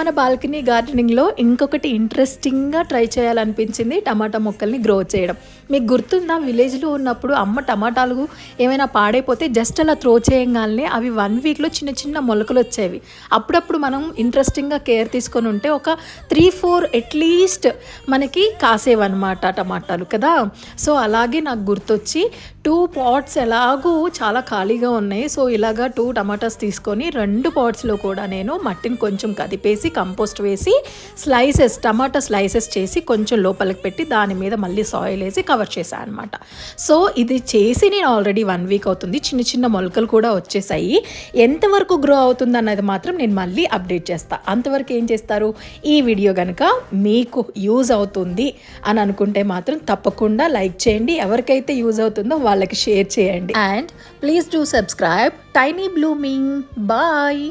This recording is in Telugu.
మన బాల్కనీ గార్డెనింగ్లో ఇంకొకటి ఇంట్రెస్టింగ్గా ట్రై చేయాలనిపించింది, టమాటా మొక్కల్ని గ్రో చేయడం. మీకు గుర్తుందా, విలేజ్లో ఉన్నప్పుడు అమ్మ టమాటాలు ఏమైనా పాడైపోతే జస్ట్ అలా త్రో చేయగానే అవి 1 వీక్లో చిన్న చిన్న మొలకలు వచ్చేవి. అప్పుడప్పుడు మనం ఇంట్రెస్టింగ్గా కేర్ తీసుకొని ఉంటే ఒక 3-4 అట్లీస్ట్ మనకి కాసేవన్నమాట టమాటాలు కదా. సో అలాగే నాకు గుర్తొచ్చి 2 పాట్స్ ఎలాగూ చాలా ఖాళీగా ఉన్నాయి. సో ఇలాగా 2 టమాటాస్ తీసుకొని 2 పాట్స్లో కూడా నేను మట్టిని కొంచెం కదిపేసి కంపోస్ట్ వేసి టమాటా స్లైసెస్ చేసి కొంచెం లోపలికి పెట్టి దాని మీద మళ్ళీ సాయిల్ వేసి కవర్ చేశాను అనమాట. సో ఇది చేసి నేను ఆల్రెడీ 1 వీక్ అవుతుంది. చిన్న చిన్న మొలకలు కూడా వచ్చేసాయి. ఎంతవరకు గ్రో అవుతుంది అన్నది మాత్రం నేను మళ్ళీ అప్డేట్ చేస్తాను. అంతవరకు ఏం చేస్తారు, ఈ వీడియో కనుక మీకు యూజ్ అవుతుంది అని అనుకుంటే మాత్రం తప్పకుండా లైక్ చేయండి. ఎవరికైతే యూజ్ అవుతుందో వాళ్ళకి షేర్ చేయండి. And please do subscribe Tiny Blooming. Bye.